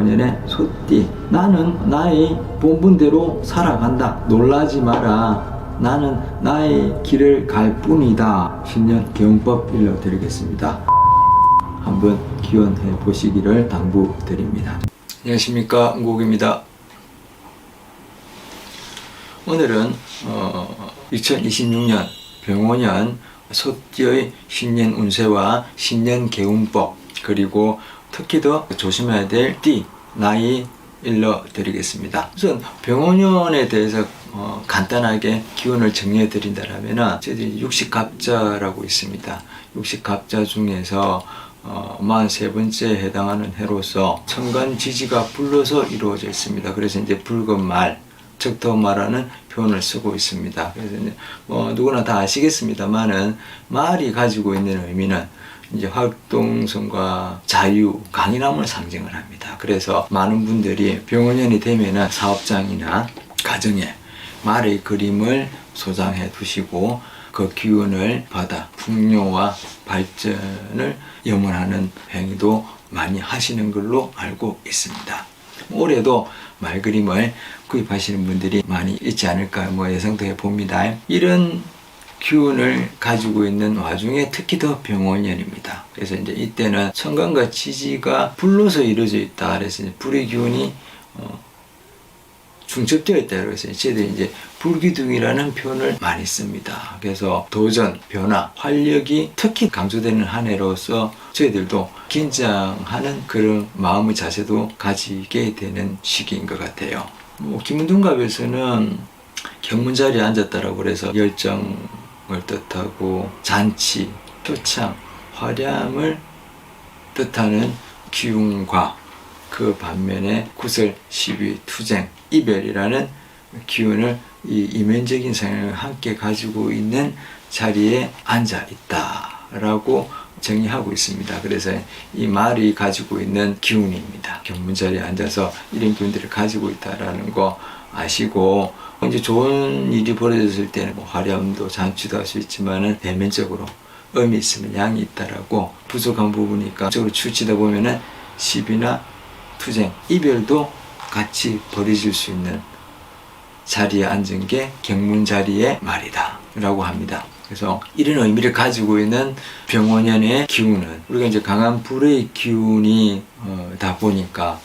병원연의 소띠. 나는 나의 본분대로 살아간다. 놀라지 마라. 나는 나의 길을 갈 뿐이다. 신년 개운법 일러드리겠습니다. 한번 기원해 보시기를 당부드립니다. 안녕하십니까, 응곡입니다. 오늘은 2026년 병원연 소띠의 신년 운세와 신년 개운법, 그리고 특히 더 조심해야 될 띠, 나이 일러드리겠습니다. 우선 병원연에 대해서 간단하게 기운을 정리해 드린다면, 저희들이 육식갑자라고 있습니다. 육식갑자 중에서 43번째에 해당하는 해로서 천간지지가 불러서 이루어져 있습니다. 그래서 이제 붉은 말, 즉 더 말하는 표현을 쓰고 있습니다. 그래서 이제 누구나 다 아시겠습니다만은, 말이 가지고 있는 의미는 이제 활동성과 자유, 강인함을 상징을 합니다. 그래서 많은 분들이 병원연이 되면은 사업장이나 가정에 말의 그림을 소장해 두시고 그 기운을 받아 풍요와 발전을 염원하는 행위도 많이 하시는 걸로 알고 있습니다. 올해도 말 그림을 구입하시는 분들이 많이 있지 않을까 예상도 해봅니다. 이런 기운을 가지고 있는 와중에 특히 더 병원연입니다. 그래서 이제 이때는 천간과 지지가 불로서 이루어져 있다. 그래서 이제 불의 기운이 중첩되어 있다. 그래서 저희들이 이제 불기둥이라는 표현을 많이 씁니다. 그래서 도전, 변화, 활력이 특히 강조되는 한 해로서 저희들도 긴장하는 그런 마음의 자세도 가지게 되는 시기인 것 같아요. 김운동갑에서는 경문자리에 앉았다라고 그래서 열정을 뜻하고 잔치, 표창, 화려함을 뜻하는 기운과 그 반면에 구설, 시비, 투쟁, 이별이라는 기운을 이 이면적인 성향을 함께 가지고 있는 자리에 앉아 있다라고 정의하고 있습니다. 그래서 이 말이 가지고 있는 기운입니다. 경문자리에 앉아서 이런 기운들을 가지고 있다라는 거 아시고, 이제 좋은 일이 벌어졌을 때는 화려함도 잔치도 할 수 있지만은 대면적으로 의미 있으면 양이 있다라고, 부족한 부분이니까 적으로 치우치다 보면은 시비나 투쟁, 이별도 같이 벌어질 수 있는 자리에 앉은 게 경문자리의 말이다 라고 합니다. 그래서 이런 의미를 가지고 있는 병원연의 기운은, 우리가 이제 강한 불의 기운이 다 보니까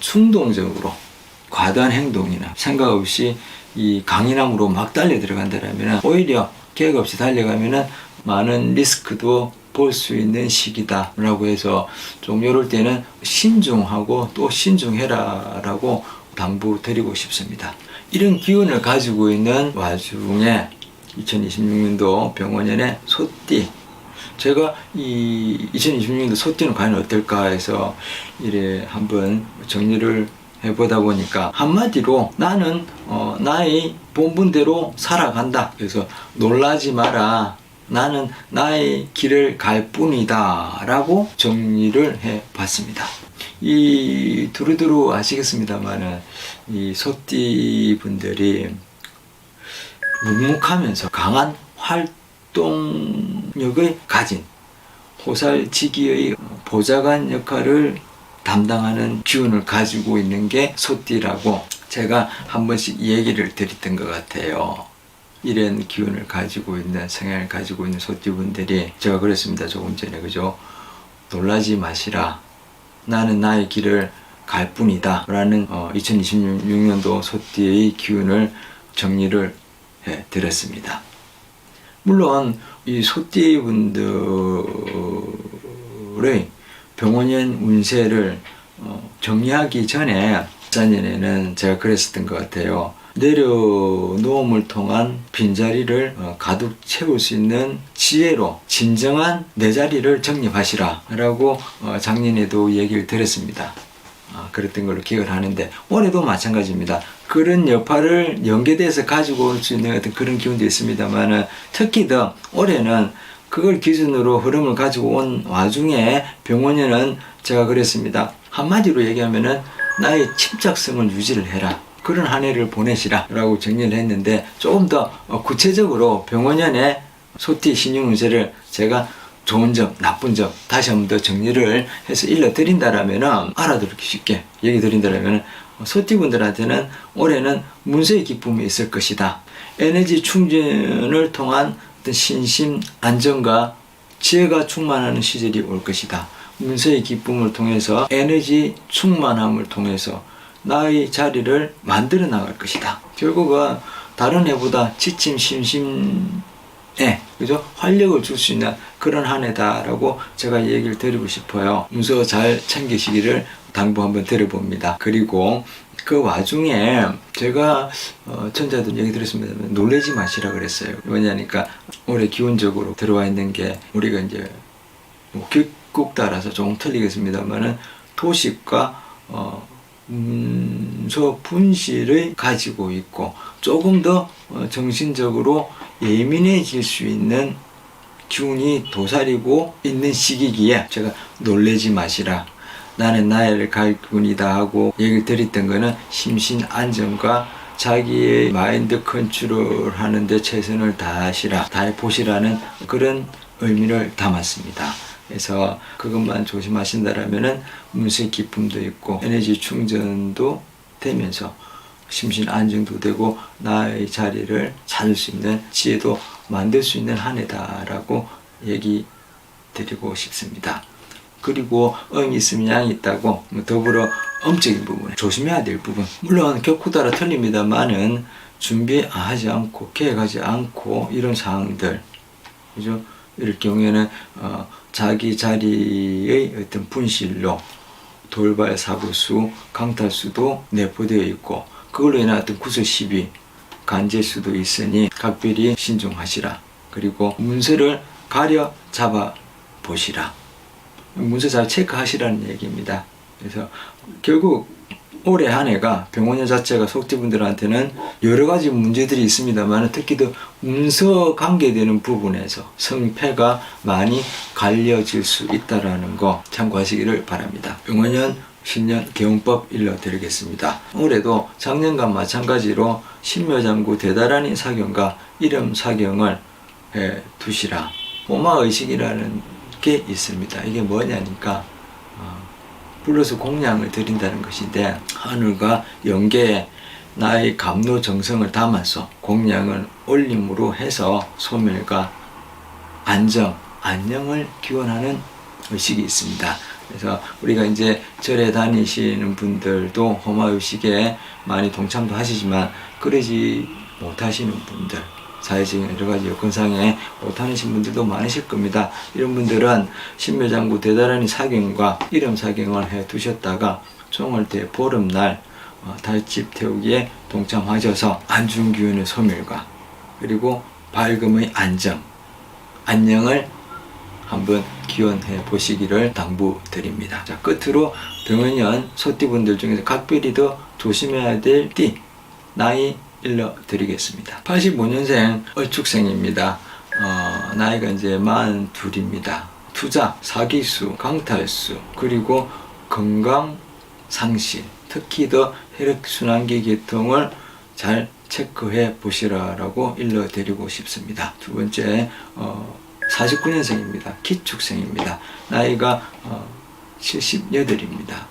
충동적으로 과도한 행동이나 생각 없이 이 강인함으로 막 달려 들어간다면 오히려 계획 없이 달려가면은 많은 리스크도 볼 수 있는 시기다 라고 해서, 좀 이럴 때는 신중하고 또 신중해라 라고 당부 드리고 싶습니다. 이런 기운을 가지고 있는 와중에 2026년도 병원연의 소띠, 제가 이 2026년도 소띠는 과연 어떨까 해서 이래 한번 정리를 해보다 보니까, 한마디로 나는 나의 본분대로 살아간다. 그래서 놀라지 마라. 나는 나의 길을 갈 뿐이다 라고 정리를 해 봤습니다. 이 두루두루 아시겠습니다만은, 이 소띠 분들이 묵묵하면서 강한 활동력을 가진 호살지기의 보좌관 역할을 담당하는 기운을 가지고 있는 게 소띠라고 제가 한 번씩 얘기를 드렸던 것 같아요. 이런 기운을 가지고 있는, 성향을 가지고 있는 소띠분들이, 제가 그랬습니다, 조금 전에. 그죠? 놀라지 마시라. 나는 나의 길을 갈 뿐이다 라는 2026년도 소띠의 기운을 정리를 해 드렸습니다. 물론 이 소띠분들의 병원연 운세를 정리하기 전에, 작년에는 제가 그랬었던 것 같아요. 내려놓음을 통한 빈자리를 가득 채울 수 있는 지혜로 진정한 내 자리를 정립하시라 라고 작년에도 얘기를 드렸습니다. 그랬던 걸로 기억을 하는데, 올해도 마찬가지입니다. 그런 여파를 연계돼서 가지고 올 수 있는 어떤 그런 기운도 있습니다만, 특히 더 올해는 그걸 기준으로 흐름을 가지고 온 와중에 병원연은 제가 그랬습니다. 한마디로 얘기하면은 나의 침착성을 유지를 해라. 그런 한 해를 보내시라 라고 정리를 했는데, 조금 더 구체적으로 병원연의 소띠 신용 운세를 제가 좋은 점, 나쁜 점 다시 한번 더 정리를 해서 일러드린다라면 알아듣기 쉽게 얘기 드린다라면 소띠분들한테는 올해는 문서의 기쁨이 있을 것이다. 에너지 충전을 통한 어떤 신심, 안정과 지혜가 충만하는 시절이 올 것이다. 문서의 기쁨을 통해서 에너지 충만함을 통해서 나의 자리를 만들어 나갈 것이다. 결국은 다른 해보다 지침, 심심에 그죠? 활력을 줄 수 있는 그런 한 해다라고 제가 얘기를 드리고 싶어요. 문서 잘 챙기시기를 당부 한번 드려봅니다. 그리고 그 와중에 제가 천자들 얘기 드렸습니다. 놀라지 마시라 그랬어요. 왜냐니까 올해 기본적으로 들어와 있는 게 우리가 이제 뭐 국 따라서 조금 틀리겠습니다만은 토식과 문서 분실을 가지고 있고 조금 더 정신적으로 예민해질 수 있는 기운이 도사리고 있는 시기기에 제가 놀라지 마시라. 나는 나를 갈 뿐이다 하고 얘기를 드렸던 거는 심신 안정과 자기의 마인드 컨트롤 하는데 최선을 다하시라, 다해보시라는 그런 의미를 담았습니다. 그래서 그것만 조심하신다라면은 문서의 기쁨도 있고 에너지 충전도 되면서 심신 안정도 되고 나의 자리를 찾을 수 있는 지혜도 만들 수 있는 한 해다라고 얘기 드리고 싶습니다. 그리고 응이 있으면 양이 있다고 더불어 음적인 부분 조심해야 될 부분 물론 격후 따라 틀립니다만은 준비하지 않고 계획하지 않고 이런 상황들 그죠? 이럴 경우에는 자기 자리의 어떤 분실로 돌발 사고수, 강탈수도 내포되어 있고 그걸로 인한 어떤 구설 시비, 간제수도 있으니 각별히 신중하시라. 그리고 문서를 가려 잡아 보시라. 문서 잘 체크하시라는 얘기입니다. 그래서 결국 올해 한 해가 병원년 자체가 속띠분들한테는 여러 가지 문제들이 있습니다만 특히 더 문서 관계되는 부분에서 성패가 많이 갈려질 수 있다는 거 참고하시기를 바랍니다. 병원년 신년 개운법 일러드리겠습니다. 올해도 작년과 마찬가지로 신묘장구 대다란이 사경과 이름 사경을 두시라. 호마의식이라는 게 있습니다. 이게 뭐냐니까 불러서 공양을 드린다는 것인데 하늘과 영계에 나의 감노 정성을 담아서 공양을 올림으로 해서 소멸과 안정, 안녕을 기원하는 의식이 있습니다. 그래서 우리가 이제 절에 다니시는 분들도 호마의식에 많이 동참도 하시지만 그러지 못하시는 분들 사회적인 여러 가지 여건상에 못하시는 분들도 많으실 겁니다. 이런 분들은 신묘장구 대다란이 사경과 이름 사경을 해 두셨다가 총월대 보름날 달집 태우기에 동참하셔서 안중기운의 소멸과 그리고 밝음의 안정, 안녕을 한번 기원해 보시기를 당부드립니다. 자, 끝으로 병원년 소띠분들 중에서 각별히 더 조심해야 될 띠, 나이 일러드리겠습니다. 85년생 을축생입니다. 나이가 이제 42입니다. 투자, 사기수, 강탈수, 그리고 건강 상실, 특히 더 혈액순환기 계통을 잘 체크해 보시라라고 일러드리고 싶습니다. 두 번째, 49년생입니다. 기축생입니다. 나이가 78입니다.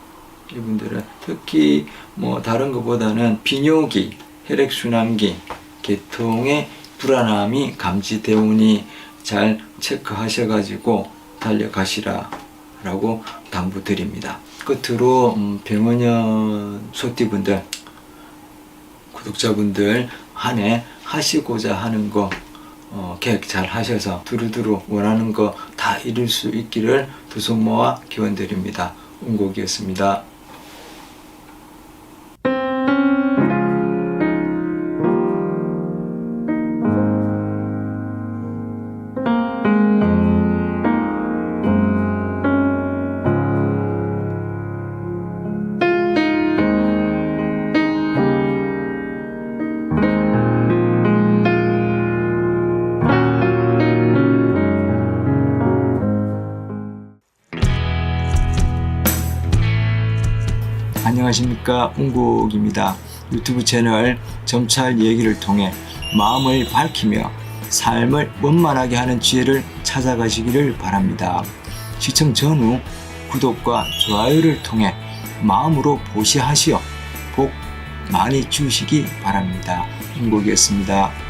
이분들은 특히 뭐 다른 것보다는 비뇨기, 혈액순환기, 계통의 불안함이 감지되오니 잘 체크하셔가지고 달려가시라 라고 당부드립니다. 끝으로 병원년 소띠분들, 구독자분들 한 해 하시고자 하는 거 계획 잘 하셔서 두루두루 원하는 거 다 이룰 수 있기를 두 손 모아 기원드립니다. 운곡이었습니다. 안녕하십니까, 운곡입니다. 유튜브 채널 점찰 얘기를 통해 마음을 밝히며 삶을 원만하게 하는 지혜를 찾아가시기를 바랍니다. 시청 전후 구독과 좋아요를 통해 마음으로 보시하시어 복 많이 주시기 바랍니다. 행복이었습니다.